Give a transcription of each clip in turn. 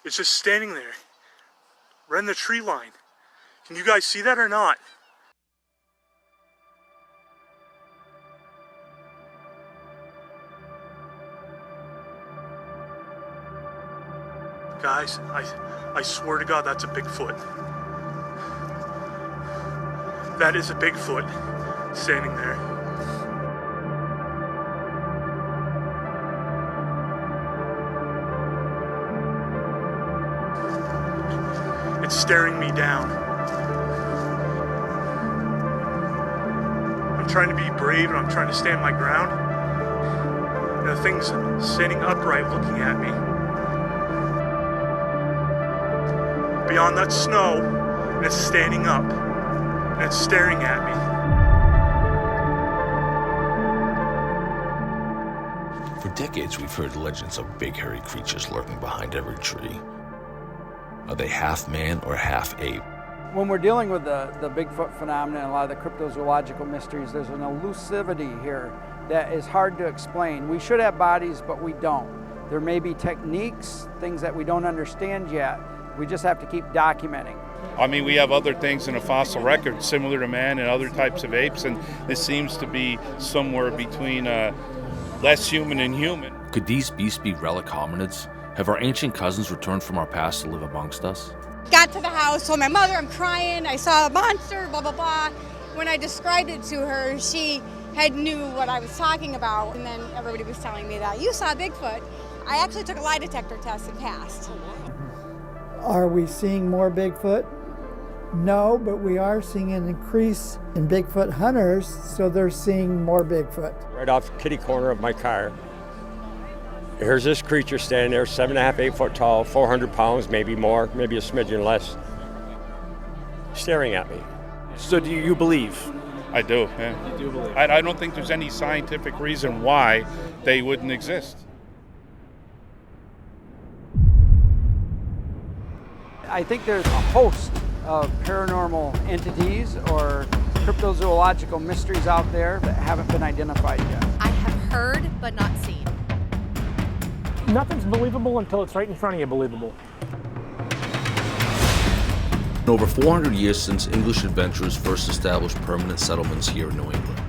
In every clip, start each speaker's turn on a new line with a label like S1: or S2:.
S1: It's just standing there, right in the tree line. Can you guys see that or not? Guys, I swear to God, that's a Bigfoot. That is a Bigfoot standing there. It's staring me down. I'm trying to be brave and I'm trying to stand my ground. And the thing's standing upright looking at me. Beyond that snow, and it's standing up, and it's staring at me.
S2: For decades, we've heard legends of big, hairy creatures lurking behind every tree. Are they half man or half ape?
S3: When we're dealing with the Bigfoot phenomenon, a lot of the cryptozoological mysteries, there's an elusivity here that is hard to explain. We should have bodies, but we don't. There may be techniques, things that we don't understand yet. We just have to keep documenting.
S4: I mean, we have other things in a fossil record similar to man and other types of apes, and this seems to be somewhere between less human and human.
S2: Could these beasts be relic hominids? Have our ancient cousins returned from our past to live amongst us?
S5: Got to the house, told my mother I'm crying, I saw a monster, blah, blah, blah. When I described it to her, she had knew what I was talking about, and then everybody was telling me that you saw Bigfoot. I actually took a lie detector test and passed.
S6: Are we seeing more Bigfoot? No, but we are seeing an increase in Bigfoot hunters, so they're seeing more Bigfoot.
S7: Right off the kitty corner of my car, here's this creature standing there, 7.5, 8 foot tall, 400 pounds, maybe more, maybe a smidgen less, staring at me.
S8: So do you believe?
S4: I do, yeah.
S8: You do believe?
S4: I don't think there's any scientific reason why they wouldn't exist.
S3: I think there's a host of paranormal entities or cryptozoological mysteries out there that haven't been identified yet.
S9: I have heard but not seen.
S10: Nothing's believable until it's right in front of you believable.
S2: In over 400 years since English adventurers first established permanent settlements here in New England,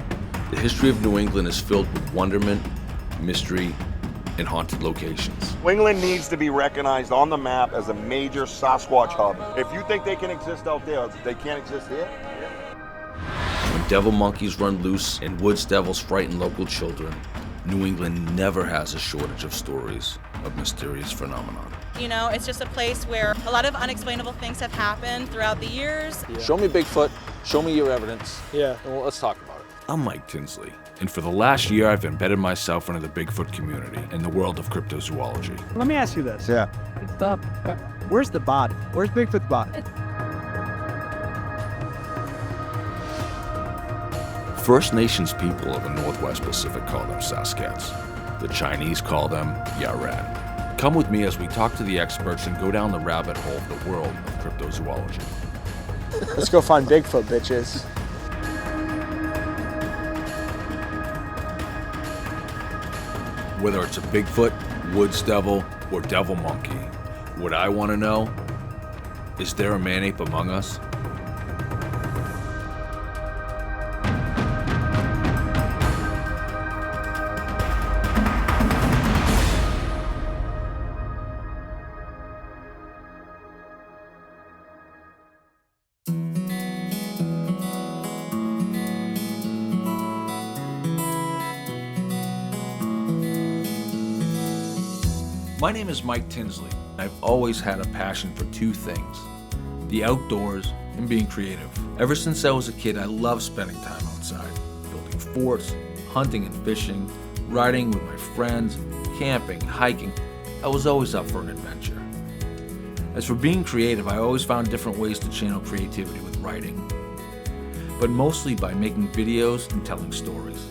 S2: the history of New England is filled with wonderment, mystery, and haunted locations.
S11: New England needs to be recognized on the map as a major Sasquatch hub. If you think they can exist out there, they can't exist here.
S2: When devil monkeys run loose and woods devils frighten local children, New England never has a shortage of stories of mysterious phenomenon.
S12: You know, it's just a place where a lot of unexplainable things have happened throughout the years.
S8: Yeah. Show me Bigfoot, show me your evidence. Yeah. And let's talk about it.
S2: I'm Mike Tinsley, and for the last year I've embedded myself into the Bigfoot community and the world of cryptozoology.
S13: Let me ask you this.
S11: Yeah.
S13: Where's the body? Where's Bigfoot's body?
S2: First Nations people of the Northwest Pacific call them Sasquatch. The Chinese call them Yaren. Come with me as we talk to the experts and go down the rabbit hole of the world of cryptozoology.
S13: Let's go find Bigfoot, bitches.
S2: Whether it's a Bigfoot, woods devil, or devil monkey, what I want to know, is there a man-ape among us? My name is Mike Tinsley. I've always had a passion for two things: the outdoors and being creative. Ever since I was a kid, I loved spending time outside, building forts, hunting and fishing, riding with my friends, camping, hiking. I was always up for an adventure. As for being creative, I always found different ways to channel creativity with writing, but mostly by making videos and telling stories.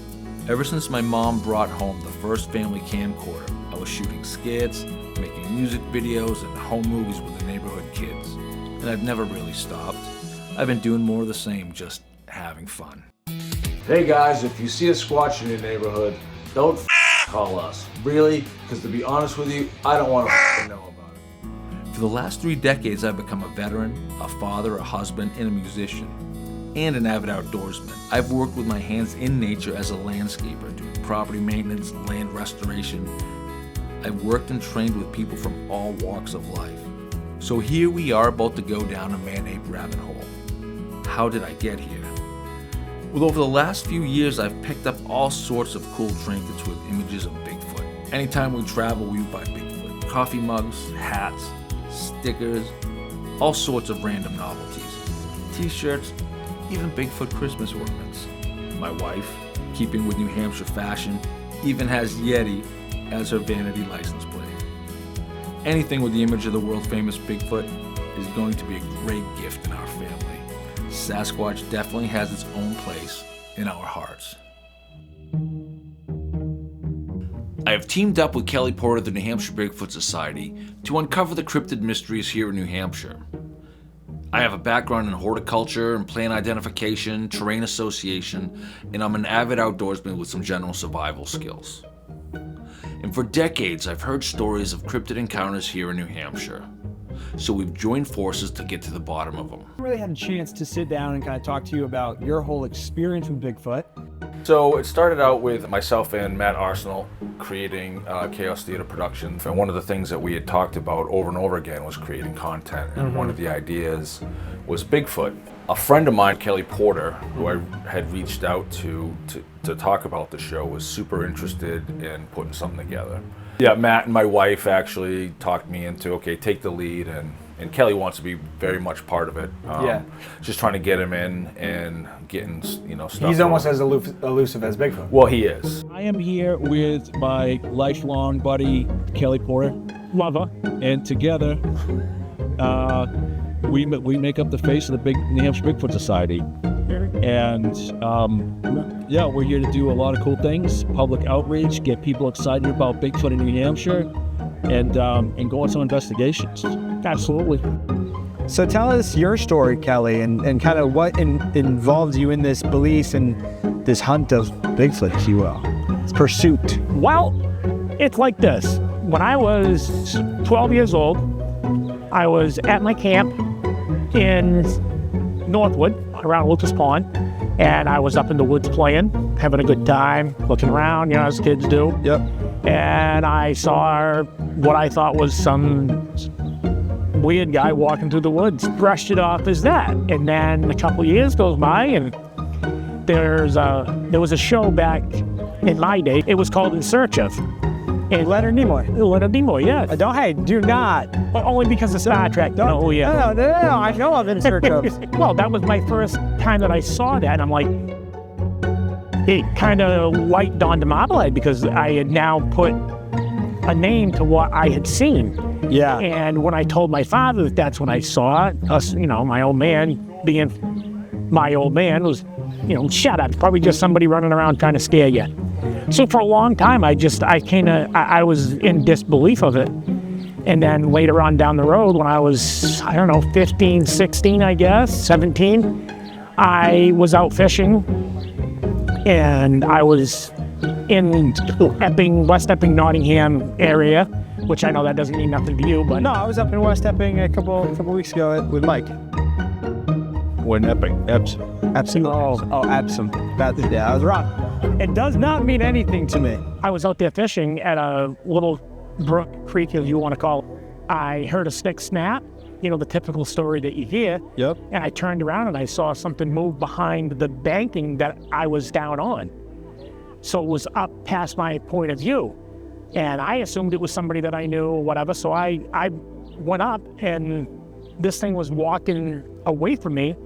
S2: Ever since my mom brought home the first family camcorder, I was shooting skits, making music videos, and home movies with the neighborhood kids. And I've never really stopped. I've been doing more of the same, just having fun.
S8: Hey guys, if you see a Squatch in your neighborhood, don't call us. Really? Because to be honest with you, I don't want to know about it.
S2: For the last 3 decades, I've become a veteran, a father, a husband, and a musician, and an avid outdoorsman. I've worked with my hands in nature as a landscaper, doing property maintenance, land restoration. I've worked and trained with people from all walks of life. So here we are about to go down a man-ape rabbit hole. How did I get here? Well, over the last few years, I've picked up all sorts of cool trinkets with images of Bigfoot. Anytime we travel, we buy Bigfoot. Coffee mugs, hats, stickers, all sorts of random novelties. T-shirts, even Bigfoot Christmas ornaments. My wife, keeping with New Hampshire fashion, even has Yeti as her vanity license plate. Anything with the image of the world-famous Bigfoot is going to be a great gift in our family. Sasquatch definitely has its own place in our hearts. I have teamed up with Kelly Porter of the New Hampshire Bigfoot Society to uncover the cryptid mysteries here in New Hampshire. I have a background in horticulture and plant identification, terrain association, and I'm an avid outdoorsman with some general survival skills. And for decades, I've heard stories of cryptid encounters here in New Hampshire. So we've joined forces to get to the bottom of them.
S13: I really had a chance to sit down and kind of talk to you about your whole experience with Bigfoot.
S2: So it started out with myself and Matt Arsenal creating Chaos Theater Productions. And one of the things that we had talked about over and over again was creating content. And one of the ideas was Bigfoot. A friend of mine, Kelly Porter, who I had reached out to talk about the show, was super interested in putting something together. Yeah, Matt and my wife actually talked me into, okay, take the lead, and Kelly wants to be very much part of it. Just trying to get him in and getting, stuff.
S13: He's almost as elusive as Bigfoot.
S2: Well, he is.
S14: I am here with my lifelong buddy, Kelly Porter, lover, and together we make up the face of the New Hampshire Bigfoot Society. And we're here to do a lot of cool things, public outreach, get people excited about Bigfoot in New Hampshire, and go on some investigations. Absolutely.
S13: So tell us your story, Kelly, and kind of what involves you in this belief and this hunt of Bigfoot, if you will, pursuit.
S10: Well, it's like this. When I was 12 years old, I was at my camp in Northwood, around Lucas Pond, and I was up in the woods playing, having a good time, looking around, as kids do.
S13: Yep.
S10: And I saw what I thought was some weird guy walking through the woods. Brushed it off as that. And then a couple years goes by, and there was a show back in my day. It was called In Search Of. And
S13: Leonard Nimoy.
S10: Leonard Nimoy, yes.
S13: Do not.
S10: But only because of Star Trek.
S13: No, I know of In Search Of.
S10: Well, that was my first time that I saw that, and I'm like, it kind of light dawned in my head because I had now put a name to what I had seen.
S13: Yeah.
S10: And when I told my father that that's when I saw it, my old man being my old man was, shut up. It's probably just somebody running around trying to scare you. So for a long time, I was in disbelief of it. And then later on down the road, when I was, 15, 16, I guess, 17, I was out fishing, and I was in Epping, West Epping, Nottingham area, which I know that doesn't mean nothing to you, but...
S13: No, I was up in West Epping a couple weeks ago with Mike.
S14: When Epsom.
S13: Oh, Epsom. Yeah, I was wrong.
S10: It does not mean anything
S13: to me.
S10: I was out there fishing at a little brook, creek, if you want to call it. I heard a stick snap, the typical story that you hear.
S13: Yep.
S10: And I turned around and I saw something move behind the banking that I was down on. So it was up past my point of view. And I assumed it was somebody that I knew or whatever. So I went up, and this thing was walking away from me.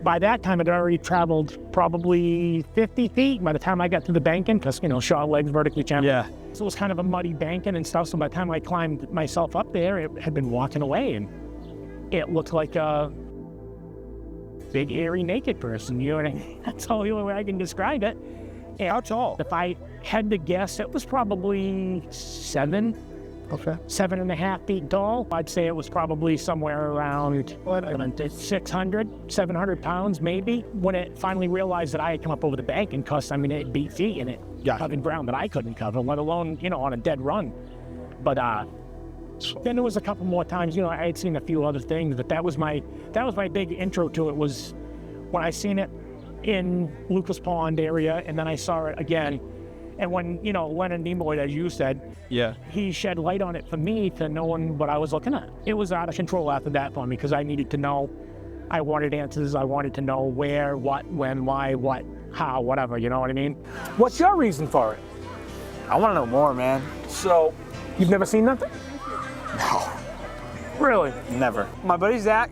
S10: By that time, I'd already traveled probably 50 feet by the time I got to the banking, because, short legs, vertically channeled.
S13: Yeah.
S10: So it was kind of a muddy banking and stuff. So by the time I climbed myself up there, it had been walking away, and it looked like a big, hairy, naked person. That's the only way I can describe it. And how tall? If I had to guess, it was probably 7.5 feet tall. I'd say it was probably somewhere around 600, 700 pounds maybe. When it finally realized that I had come up over the bank, and it beat feet in it, covered ground that I couldn't cover, let alone, on a dead run. But Then there was a couple more times, you know, I had seen a few other things, but that was my big intro to it, was when I seen it in Lucas Pond area, and then I saw it again. And when, you know, Leonard Nimoy, as you said, he shed light on it for me to knowing what I was looking at. It was out of control after that for me, because I needed to know. I wanted answers. I wanted to know where, what, when, why, what, how, whatever, you know what I mean? What's your reason for it?
S15: I want to know more, man.
S10: So, you've never seen nothing?
S15: No.
S10: Really?
S15: Never. My buddy Zack,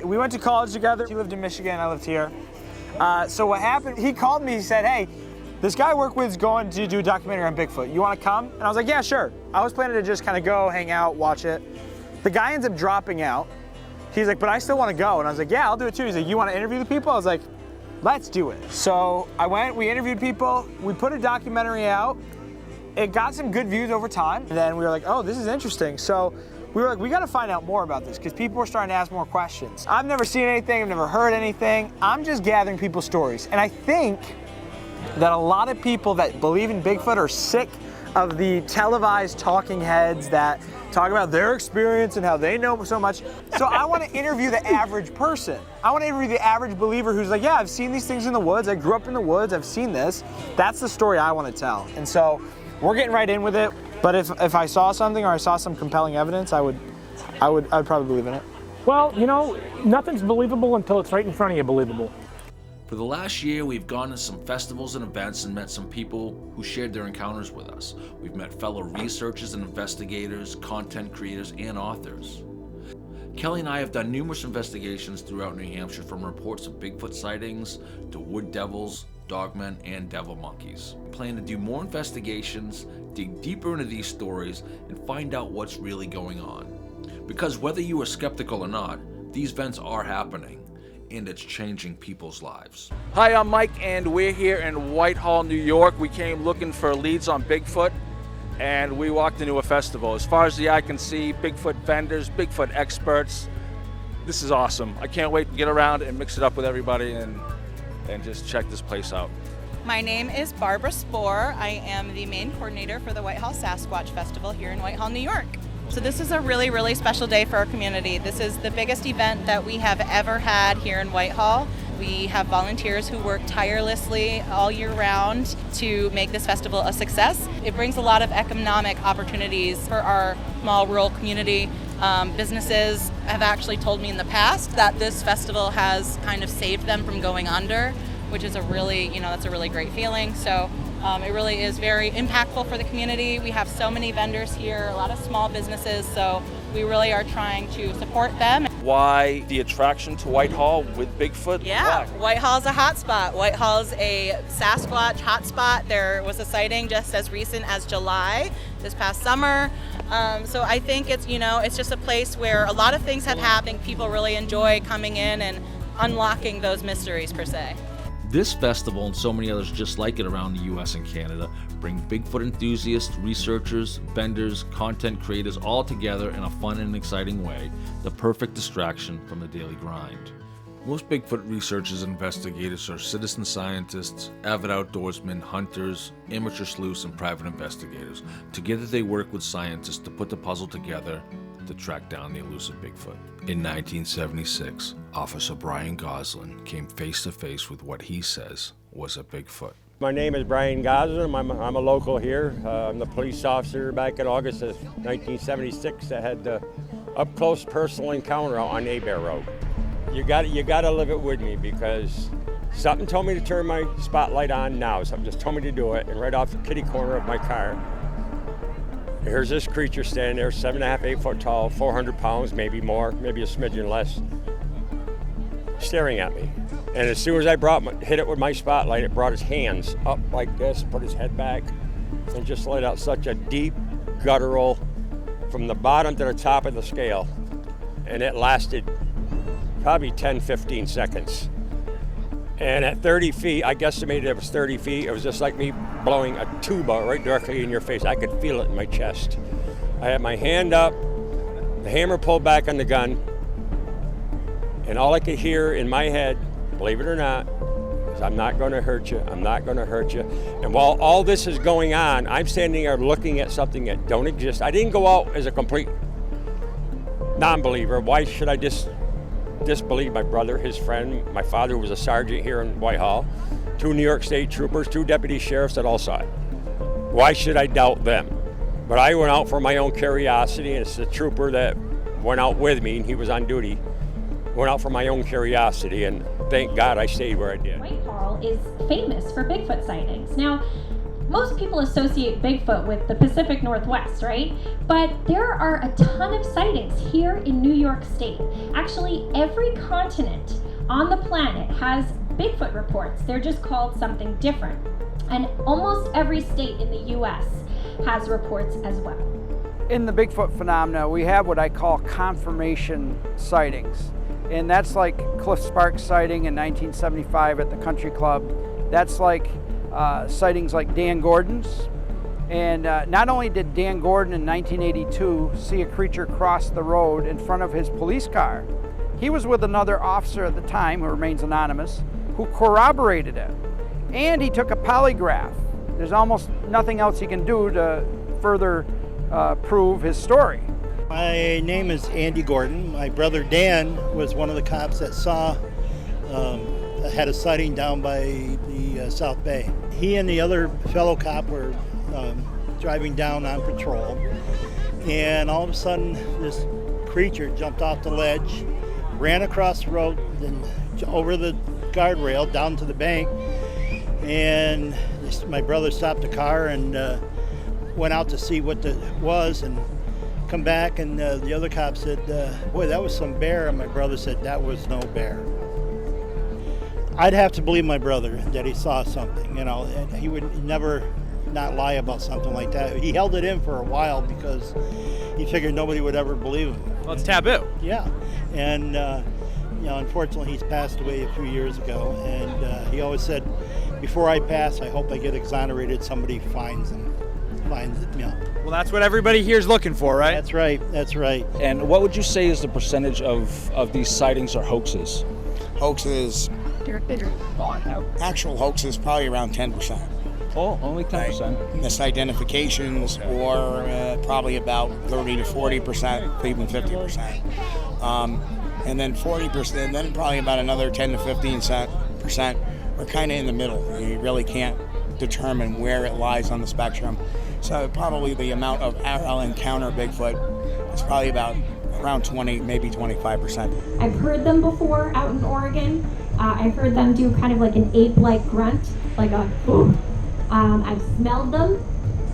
S15: we went to college together. He lived in Michigan, I lived here. So what happened, he called me, he said, hey, this guy I work with is going to do a documentary on Bigfoot. You want to come? And I was like, yeah, sure. I was planning to just kind of go, hang out, watch it. The guy ends up dropping out. He's like, but I still want to go. And I was like, yeah, I'll do it too. He's like, you want to interview the people? I was like, let's do it. So I went, we interviewed people, we put a documentary out. It got some good views over time. And then we were like, oh, this is interesting. So we were like, we got to find out more about this, because people were starting to ask more questions. I've never seen anything, I've never heard anything. I'm just gathering people's stories. And I think that a lot of people that believe in Bigfoot are sick of the televised talking heads that talk about their experience and how they know so much. So I want to interview the average person. I want to interview the average believer who's like, yeah, I've seen these things in the woods. I grew up in the woods. I've seen this. That's the story I want to tell. And so we're getting right in with it. But if I saw something or I saw some compelling evidence, I'd probably believe in it.
S10: Well, you know, nothing's believable until it's right in front of you believable.
S2: For the last year, we've gone to some festivals and events and met some people who shared their encounters with us. We've met fellow researchers and investigators, content creators, and authors. Kelly and I have done numerous investigations throughout New Hampshire, from reports of Bigfoot sightings to wood devils, dogmen, and devil monkeys. We plan to do more investigations, dig deeper into these stories, and find out what's really going on. Because whether you are skeptical or not, these events are happening, and it's changing people's lives.
S16: Hi, I'm Mike, and we're here in Whitehall, New York. We came looking for leads on Bigfoot, and we walked into a festival. As far as the eye can see, Bigfoot vendors, Bigfoot experts. This is awesome. I can't wait to get around and mix it up with everybody and just check this place out.
S12: My name is Barbara Spohr. I am the main coordinator for the Whitehall Sasquatch Festival here in Whitehall, New York. So this is a really, really special day for our community. This is the biggest event that we have ever had here in Whitehall. We have volunteers who work tirelessly all year round to make this festival a success. It brings a lot of economic opportunities for our small rural community. Businesses have actually told me in the past that this festival has kind of saved them from going under, which is a really, that's a really great feeling. So it really is very impactful for the community. We have so many vendors here, a lot of small businesses, so we really are trying to support them.
S16: Why the attraction to Whitehall with Bigfoot?
S12: Yeah,
S16: Why?
S12: Whitehall's a hotspot. Whitehall's a Sasquatch hotspot. There was a sighting just as recent as July, this past summer. So I think it's just a place where a lot of things have happened. People really enjoy coming in and unlocking those mysteries per se.
S2: This festival and so many others just like it around the US and Canada bring Bigfoot enthusiasts, researchers, vendors, content creators all together in a fun and exciting way, the perfect distraction from the daily grind. Most Bigfoot researchers and investigators are citizen scientists, avid outdoorsmen, hunters, amateur sleuths, and private investigators. Together they work with scientists to put the puzzle together to track down the elusive Bigfoot. In 1976, Officer Brian Gosselin came face to face with what he says was a Bigfoot.
S7: My name is Brian Gosselin. I'm a local here. I'm the police officer back in August of 1976 that had the up-close personal encounter on Ape Road. You got to live it with me, because something told me to turn my spotlight on now. Something just told me to do it, and right off the kitty corner of my car, here's this creature standing there, 7.5, 8 foot tall, 400 pounds, maybe more, maybe a smidgen less, staring at me. And as soon as I hit it with my spotlight, it brought his hands up like this, put his head back, and just let out such a deep, guttural, from the bottom to the top of the scale. And it lasted probably 10, 15 seconds. And at 30 feet, I guesstimated it was 30 feet, it was just like me blowing a tuba right directly in your face. I could feel it in my chest. I had my hand up, the hammer pulled back on the gun, and all I could hear in my head, believe it or not, says, I'm not going to hurt you. I'm not going to hurt you. And while all this is going on, I'm standing there looking at something that don't exist. I didn't go out as a complete non-believer. Why should I disbelieve my brother, his friend, my father who was a sergeant here in Whitehall, 2 New York State troopers, 2 deputy sheriffs that all saw it. Why should I doubt them? But I went out for my own curiosity, and it's the trooper that went out with me, and he was on duty, went out for my own curiosity, and thank God I stayed where I did.
S17: Whitehall is famous for Bigfoot sightings. Now, most people associate Bigfoot with the Pacific Northwest, right? But there are a ton of sightings here in New York State. Actually, every continent on the planet has Bigfoot reports. They're just called something different. And almost every state in the U.S. has reports as well.
S3: In the Bigfoot phenomena, we have what I call confirmation sightings. And that's like Cliff Sparks' sighting in 1975 at the Country Club. That's like sightings like Dan Gordon's. And not only did Dan Gordon in 1982 see a creature cross the road in front of his police car, he was with another officer at the time, who remains anonymous, who corroborated it. And he took a polygraph. There's almost nothing else he can do to further prove his story.
S18: My name is Andy Gordon. My brother Dan was one of the cops that had a sighting down by the South Bay. He and the other fellow cop were driving down on patrol, and all of a sudden this creature jumped off the ledge, ran across the road, then over the guardrail down to the bank, and my brother stopped the car and went out to see what it was, and come back, and the other cop said, boy, that was some bear. And my brother said, that was no bear. I'd have to believe my brother that he saw something, and he would never not lie about something like that. He held it in for a while because he figured nobody would ever believe him.
S15: Well, it's taboo.
S18: Yeah, and unfortunately he's passed away a few years ago, and he always said, before I pass, I hope I get exonerated, somebody finds it.
S15: Well, that's what everybody here is looking for, right?
S18: That's right.
S16: And what would you say is the percentage of these sightings are hoaxes?
S19: Hoaxes, actual hoaxes, probably around 10%.
S16: Oh, only 10%.
S19: Misidentifications, or probably about 30 to 40%, even 50%. And then 40%, and then probably about another 10 to 15%. We're kind of in the middle. You really can't determine where it lies on the spectrum. So probably the amount of I'll encounter Bigfoot is probably about around 20, maybe 25%.
S17: I've heard them before out in Oregon. I've heard them do kind of like an ape-like grunt, like a I've smelled them.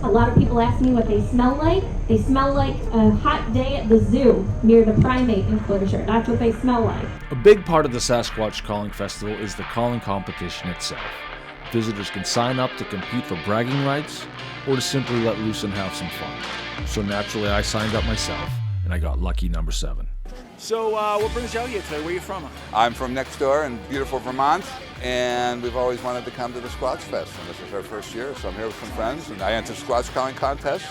S17: A lot of people ask me what they smell like. They smell like a hot day at the zoo near the primate enclosure. That's what they smell like.
S2: A big part of the Sasquatch Calling Festival is the calling competition itself. Visitors can sign up to compete for bragging rights or to simply let loose and have some fun. So naturally I signed up myself, and I got lucky number 7.
S16: So what brings you out here today? Where are you from?
S20: I'm from next door in beautiful Vermont, and we've always wanted to come to the Squatch Fest, and this is our first year, so I'm here with some friends, and I entered Squatch Calling Contest,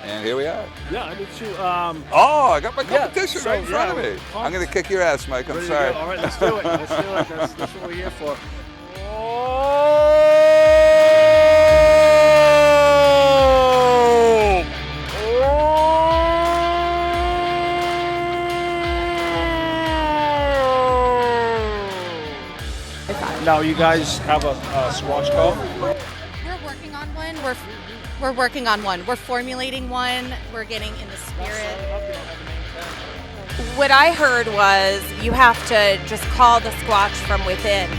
S20: and here we are.
S16: Yeah, I did too.
S20: I got my competition right in front of me.
S16: Pumped.
S20: I'm going to kick your ass, Mike. I'm sorry.
S16: All right, let's do it. That's what we're here for. Now, you guys have a Squatch call?
S9: We're working on one. We're working on one. We're formulating one. We're getting in the spirit.
S21: What I heard was you have to just call the Squatch from within.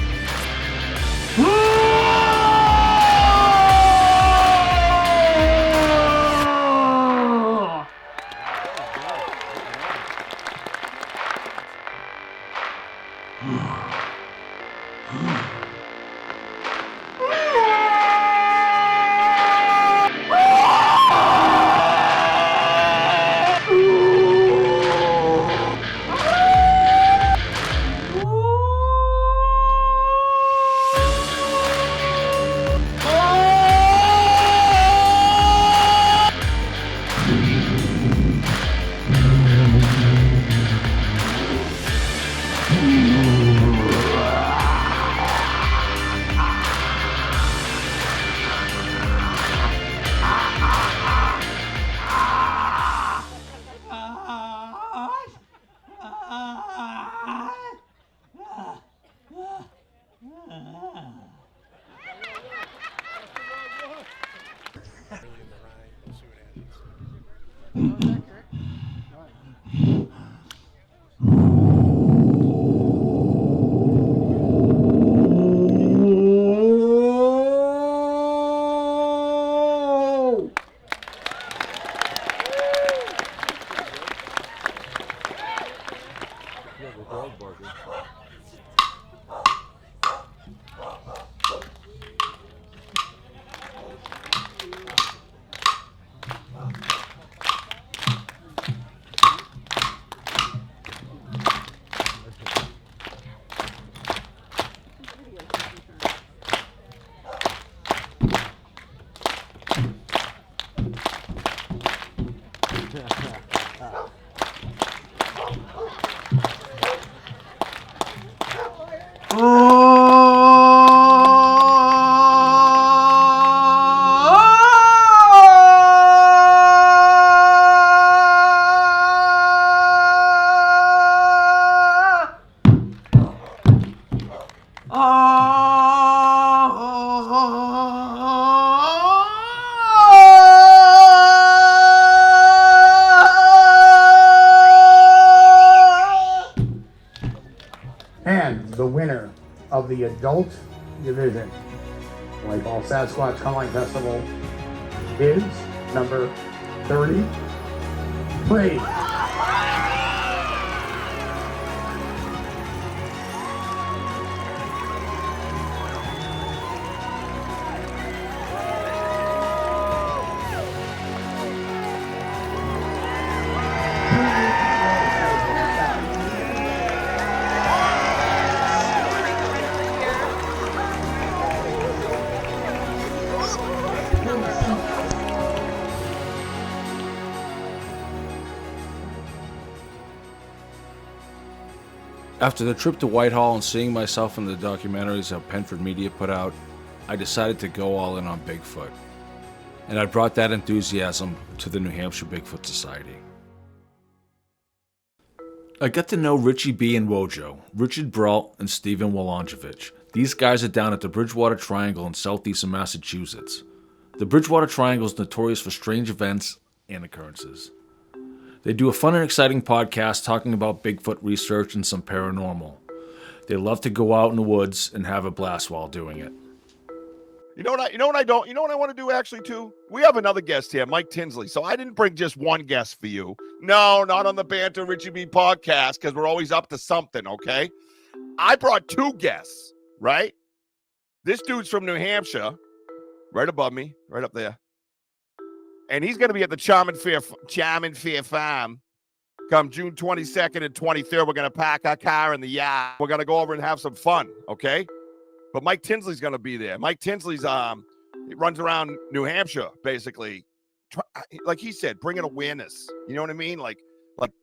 S1: And the winner of the adult division, Whitehall Sasquatch Calling Festival, is number 30, Praise.
S2: After the trip to Whitehall and seeing myself in the documentaries that Penford Media put out, I decided to go all in on Bigfoot. And I brought that enthusiasm to the New Hampshire Bigfoot Society. I got to know Richie B. and Wojo, Richard Brault and Stephen Wolanjevich. These guys are down at the Bridgewater Triangle in southeastern Massachusetts. The Bridgewater Triangle is notorious for strange events and occurrences. They do a fun and exciting podcast talking about Bigfoot research and some paranormal. They love to go out in the woods and have a blast while doing it.
S11: You know what I want to do actually too? We have another guest here, Mike Tinsley. So I didn't bring just one guest for you. No, not on the Banter Richie B podcast, because we're always up to something, okay? I brought two guests, right? This dude's from New Hampshire, right above me, right up there. And he's going to be at the Charming Fair Farm come June 22nd and 23rd. We're going to park our car in the yard. We're going to go over and have some fun, okay? But Mike Tinsley's going to be there. Mike Tinsley's he runs around New Hampshire, basically. Like he said, bringing awareness. You know what I mean? Like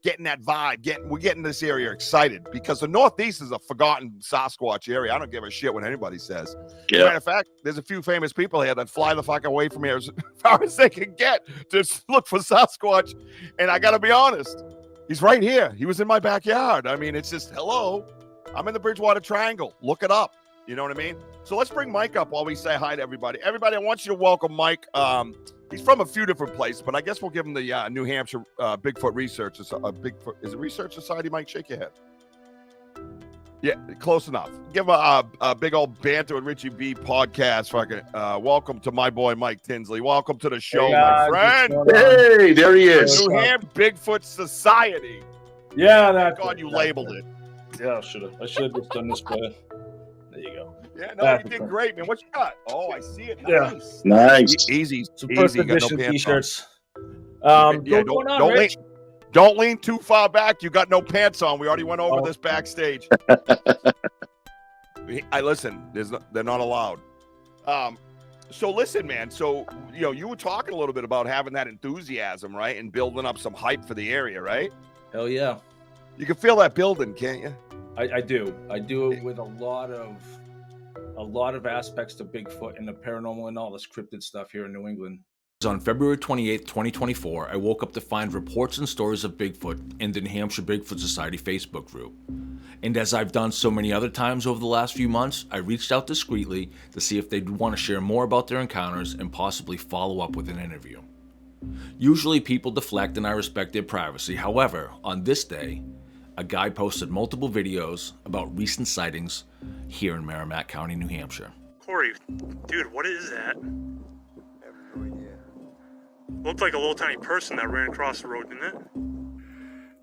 S11: getting that vibe. We're getting this area excited because the Northeast is a forgotten Sasquatch area. I don't give a shit what anybody says. Yeah. Matter of fact, there's a few famous people here that fly the fuck away from here as far as they can get to look for Sasquatch. And I got to be honest, he's right here. He was in my backyard. I mean, it's just, hello, I'm in the Bridgewater Triangle. Look it up. You know what I mean? So let's bring Mike up while we say hi to everybody. Everybody, I want you to welcome Mike. He's from a few different places, but I guess we'll give him the New Hampshire Bigfoot Research. Is it Research Society, Mike? Shake your head. Yeah, close enough. Give him a big old Banter with Richie B podcast. Fucking welcome to my boy Mike Tinsley. Welcome to the show, my friend.
S22: Hey, there he is.
S11: New Hampshire Bigfoot Society.
S22: Yeah, that's
S11: God, you labeled it.
S22: Yeah, I should have just done this better. There you go.
S11: Yeah, no, you did great, man. What you got? Oh, I see it. Nice.
S22: Yeah. Nice.
S11: Easy.
S22: Some first
S11: Easy.
S22: edition
S11: No
S22: t-shirts.
S11: Don't lean too far back. You got no pants on. We already went over this backstage. Listen. They're not allowed. So listen, man. So you were talking a little bit about having that enthusiasm, right, and building up some hype for the area, right?
S2: Hell yeah.
S11: You can feel that building, can't you?
S2: I do. I do it with a lot of aspects to Bigfoot and the paranormal and all this cryptid stuff here in New England. On February 28th, 2024, I woke up to find reports and stories of Bigfoot in the New Hampshire Bigfoot Society Facebook group. And as I've done so many other times over the last few months, I reached out discreetly to see if they'd want to share more about their encounters and possibly follow up with an interview. Usually people deflect and I respect their privacy. However, on this day, a guy posted multiple videos about recent sightings here in Merrimack County, New Hampshire.
S23: Corey, dude, what is that? Looked like a little tiny person that ran across the road, didn't it?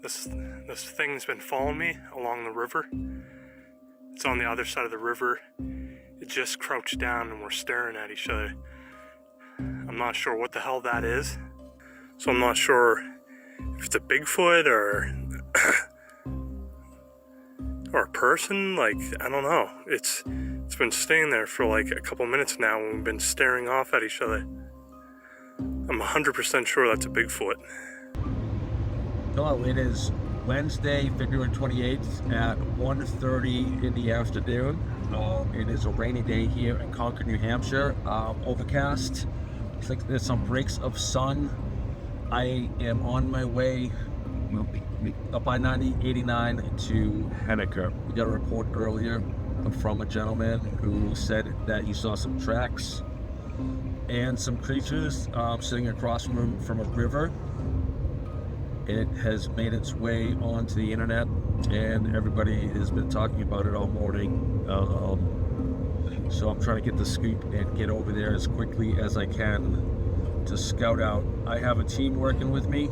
S23: This thing's been following me along the river. It's on the other side of the river. It just crouched down and we're staring at each other. I'm not sure what the hell that is. So I'm not sure if it's a Bigfoot or a person. Like, I don't know. It's been staying there for like a couple minutes now and we've been staring off at each other. I'm 100% sure that's a Bigfoot.
S14: Hello, it is Wednesday, February 28th at 1:30 in the afternoon. It is a rainy day here in Concord, New Hampshire. Overcast. Looks like there's some breaks of sun. I am on my way up I-90-89 to Henniker. We got a report earlier from a gentleman who said that he saw some tracks and some creatures sitting across from a river. It has made its way onto the internet, and everybody has been talking about it all morning. So I'm trying to get the scoop and get over there as quickly as I can to scout out. I have a team working with me.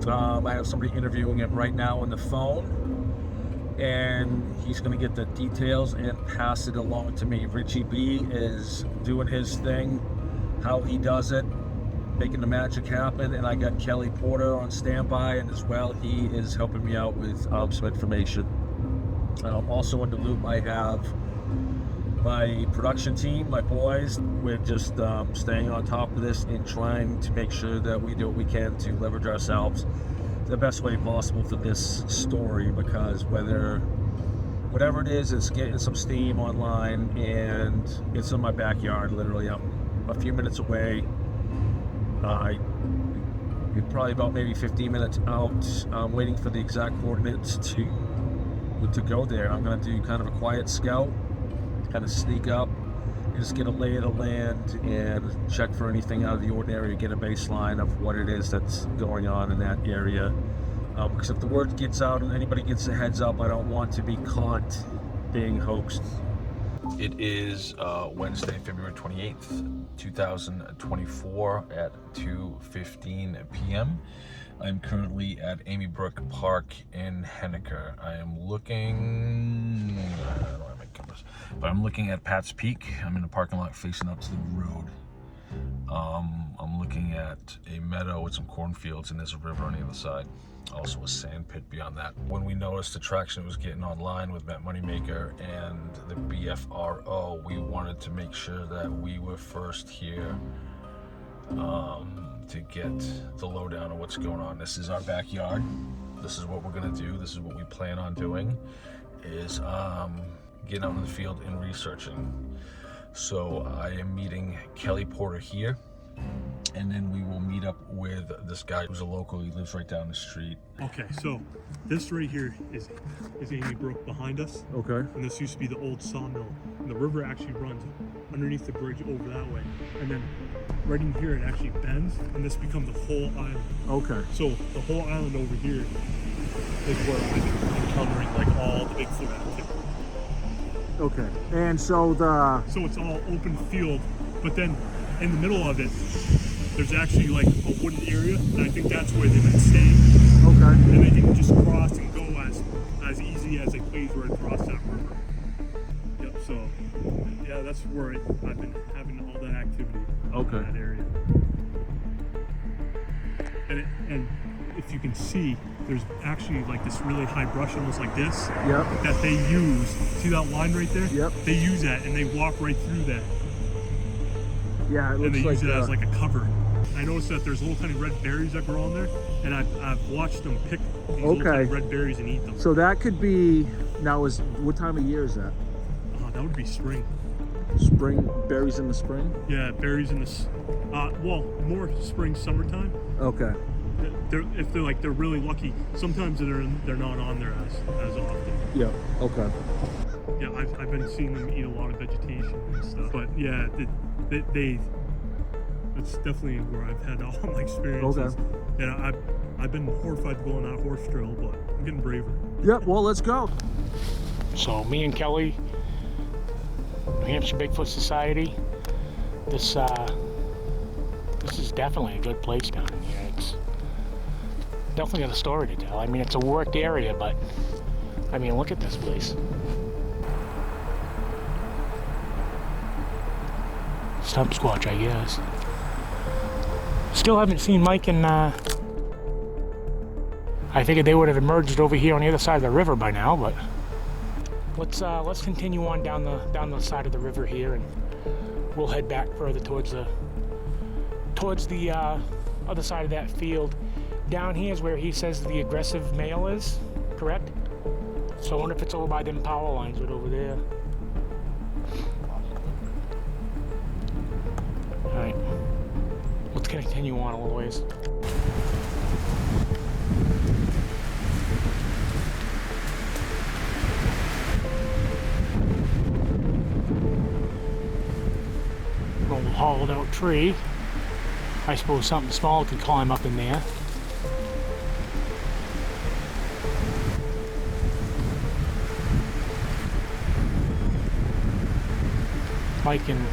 S14: I have somebody interviewing it right now on the phone, and he's going to get the details and pass it along to me. Richie B is doing his thing, how he does it, making the magic happen, and I got Kelly Porter on standby, and as well he is helping me out with some information. Also in the loop I have my production team, my boys. We're just staying on top of this and trying to make sure that we do what we can to leverage ourselves the best way possible for this story, because whatever it is, it's getting some steam online, and it's in my backyard. Literally, I'm a few minutes away. Probably about maybe 15 minutes out. I'm waiting for the exact coordinates to go there. I'm going to do kind of a quiet scout, kind of sneak up, and just get a lay of the land and check for anything out of the ordinary, get a baseline of what it is that's going on in that area. Because if the word gets out and anybody gets a heads up, I don't want to be caught being hoaxed.
S2: It is Wednesday, February 28th, 2024 at 2:15 p.m. I'm currently at Amy Brook Park in Henniker. I am looking, I don't have my compass, but I'm looking at Pat's Peak. I'm in the parking lot facing up to the road. I'm looking at a meadow with some cornfields, and there's a river on the other side. Also a sand pit beyond that. When we noticed the traction it was getting online with Matt Moneymaker and the BFRO, we wanted to make sure that we were first here to get the lowdown of what's going on. This is our backyard. This is what we're gonna do. This is what we plan on doing, is getting out in the field and researching. So I am meeting Kelly Porter here, and then we will meet up with this guy who's a local. He lives right down the street.
S23: Okay, so this right here is Amy Brook behind us.
S14: Okay.
S23: And this used to be the old sawmill. And the river actually runs underneath the bridge over that way. And then right in here it actually bends, and this becomes the whole island.
S14: Okay.
S23: So the whole island over here is where I'm encountering like all the Bigfoot activity.
S14: Okay. And so
S23: it's all open field, but then in the middle of it, there's actually like a wooden area, and I think that's where they've been staying.
S14: Okay.
S23: And they didn't just cross and go as easy as they please right across that river. Yep, so yeah, that's where I've been having all that activity in that area. And if you can see, there's actually like this really high brush, almost like this, that they use. See that line right there?
S14: Yep.
S23: They use that, and they walk right through that.
S14: Yeah, it looks
S23: and they
S14: like
S23: use it as like a cover. I noticed that there's little tiny red berries that grow on there, and I've watched them pick these little tiny red berries and eat them.
S14: So that could be, now what time of year is that?
S23: That would be spring.
S14: Spring, berries in the spring?
S23: Yeah, berries in the, well, more spring, summertime.
S14: Okay.
S23: If they're really lucky, sometimes they're not on there as often.
S14: Yeah, okay.
S23: Yeah, I've been seeing them eat a lot of vegetation and stuff. But yeah, that's definitely where I've had all my experiences.
S14: Okay.
S23: And I've been horrified to go on that horse trail, but I'm getting braver.
S14: Yep, well, let's go.
S10: So me and Kelly, New Hampshire Bigfoot Society, this is definitely a good place down here. It's definitely got a story to tell. I mean, it's a worked area, but I mean, look at this place. Stump Squatch, I guess. Still haven't seen Mike and I figured they would have emerged over here on the other side of the river by now, but let's continue on down the side of the river here, and we'll head back further towards the other side of that field. Down here is where he says the aggressive male is, correct? So I wonder if it's over by them power lines right over there. Alright. Let's continue on a little ways. Old hollowed out tree. I suppose something small could climb up in there. Mike and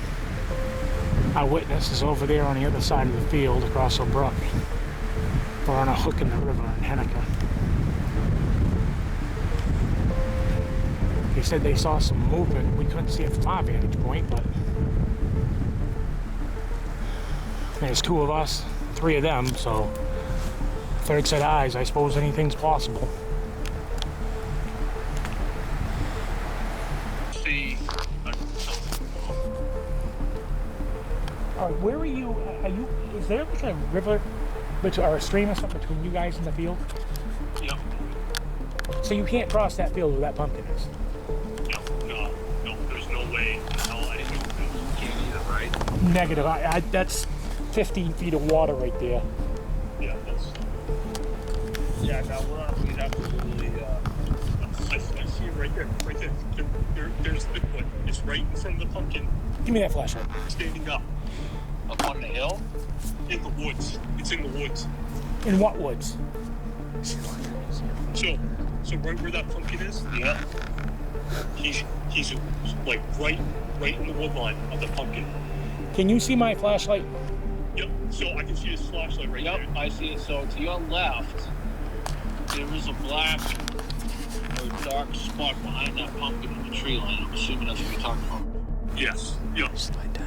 S10: Eyewitness is over there on the other side of the field across a brook. Or on a hook in the river in Henniker. They said they saw some movement. We couldn't see it from our vantage point, but there's 2 of us, 3 of them, so third set eyes, I suppose anything's possible.
S23: See.
S10: Where are you? Is there like a river or a stream or something between you guys and the field?
S23: Yep.
S10: So you can't cross that field where that pumpkin is?
S23: No, there's no way. No, I didn't know you can't either, right?
S10: Negative. That's 15 feet of water right there.
S23: Yeah, now we'd have to really, I see it right there, there's Bigfoot. It's right in front of the pumpkin.
S10: Give me that flashlight.
S23: Standing up. Up on the hill? In the woods. It's in the woods.
S10: In what woods?
S23: So right where that pumpkin is? Yeah. He's like right in the wood line of the pumpkin.
S10: Can you see my flashlight?
S23: Yep, so I can see his flashlight right there.
S4: Yep, I see it. So to your left, there is a black or dark spot behind that pumpkin in the tree line. I'm assuming that's what you're talking about.
S23: Yes, yep.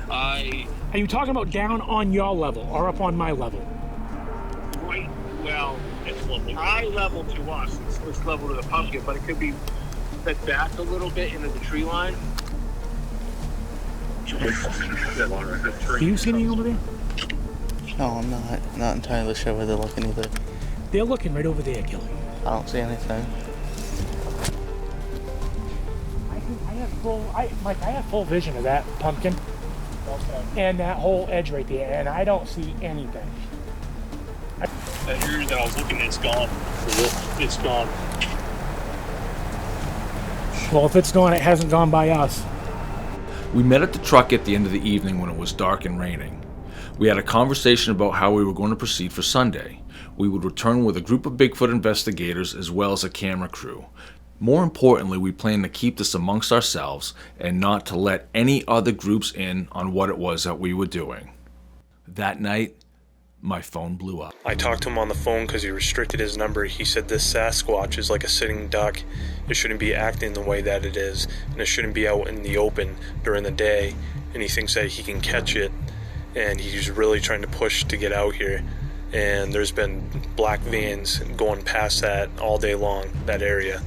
S10: Are you talking about down on your level or up on my level?
S23: Right, well, it's level. Eye level to us. It's level to the pumpkin, but it could be set back a little bit into the tree line.
S10: Do you see anything over there?
S5: No, I'm not entirely sure where they're looking either.
S10: They're looking right over there, Kelly.
S5: I don't see anything.
S10: I have full vision of that pumpkin and that whole edge right there, and I don't see anything.
S23: That area that I was looking at, it's gone. It's gone.
S10: Well, if it's gone, it hasn't gone by us.
S2: We met at the truck at the end of the evening when it was dark and raining. We had a conversation about how we were going to proceed for Sunday. We would return with a group of Bigfoot investigators as well as a camera crew. More importantly, we planned to keep this amongst ourselves and not to let any other groups in on what it was that we were doing. That night, my phone blew up.
S23: I talked to him on the phone because he restricted his number. He said this Sasquatch is like a sitting duck. It shouldn't be acting the way that it is, and it shouldn't be out in the open during the day, and he thinks that he can catch it, and he's really trying to push to get out here. And there's been black vans going past that all day long, that area.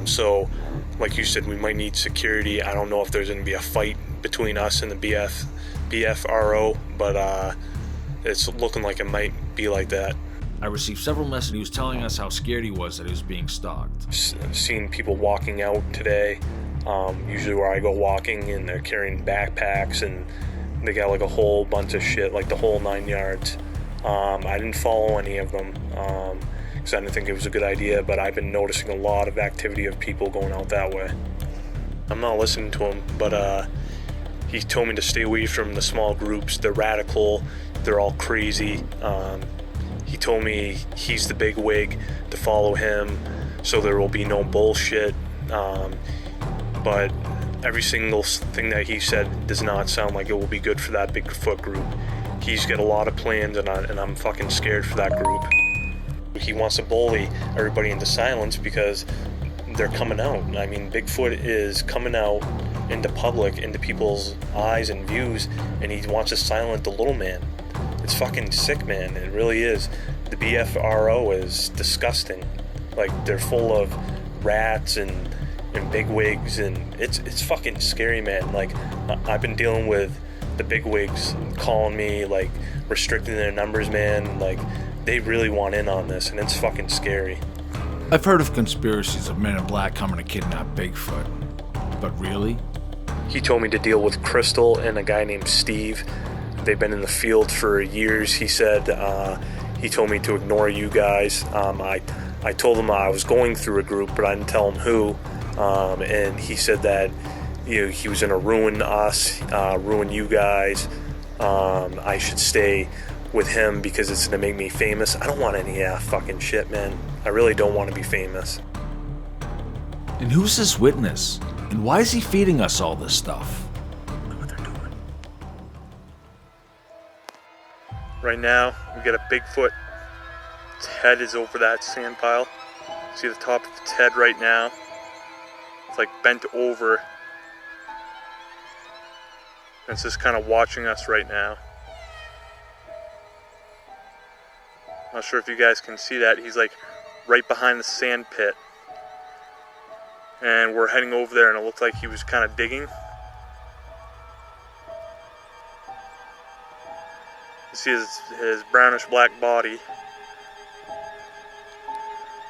S23: So, like you said, we might need security. I don't know if there's going to be a fight between us and the BFRO, but it's looking like it might be like that.
S2: I received several messages. He was telling us how scared he was that he was being stalked.
S23: I've seen people walking out today, usually where I go walking, and they're carrying backpacks, and they got like a whole bunch of shit, like the whole 9 yards. I didn't follow any of them because I didn't think it was a good idea, but I've been noticing a lot of activity of people going out that way. I'm not listening to him, but he told me to stay away from the small groups. They're radical, they're all crazy. He told me he's the big wig, to follow him so there will be no bullshit. But every single thing that he said does not sound like it will be good for that Bigfoot group. He's got a lot of plans, and I'm fucking scared for that group. He wants to bully everybody into silence because they're coming out. I mean, Bigfoot is coming out into public, into people's eyes and views, and he wants to silence the little man. It's fucking sick, man. It really is. The BFRO is disgusting. Like, they're full of rats and bigwigs, and it's fucking scary, man. Like, I've been dealing with the bigwigs calling me, like, restricting their numbers, man. Like, they really want in on this, and it's fucking scary.
S2: I've heard of conspiracies of men in black coming to kidnap Bigfoot, but really?
S23: He told me to deal with Crystal and a guy named Steve. They've been in the field for years. He said he told me to ignore you guys. I told him I was going through a group, but I didn't tell him who. And he said that he was going to ruin us, ruin you guys. I should stay with him because it's going to make me famous. I don't want any of that fucking shit, man. I really don't want to be famous.
S2: And who's this witness? And why is he feeding us all this stuff?
S23: Look what they're doing. Right now, we got a Bigfoot. Its head is over that sand pile. See the top of its head right now? It's like bent over. And it's just kind of watching us right now. Not sure if you guys can see that. He's like right behind the sand pit. And we're heading over there, and it looked like he was kind of digging. You see his brownish black body.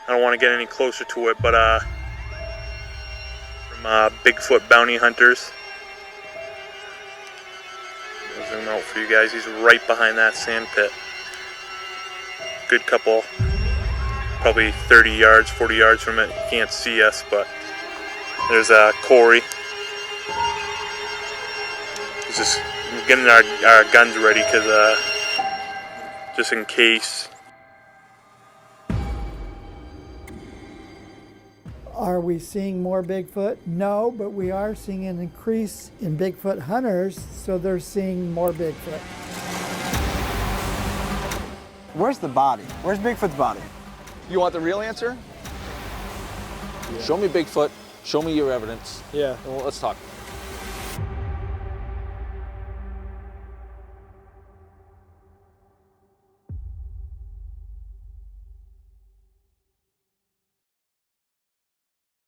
S23: I don't want to get any closer to it, but from Bigfoot bounty hunters. I'll zoom out for you guys. He's right behind that sand pit. Good couple, probably 30 yards, 40 yards from it. He can't see us, but there's Corey. He's just getting our guns ready because just in case.
S6: Are we seeing more Bigfoot? No, but we are seeing an increase in Bigfoot hunters, so they're seeing more Bigfoot.
S15: Where's the body? Where's Bigfoot's body?
S8: You want the real answer?
S16: Show me Bigfoot. Show me your evidence.
S15: Yeah.
S16: And let's talk.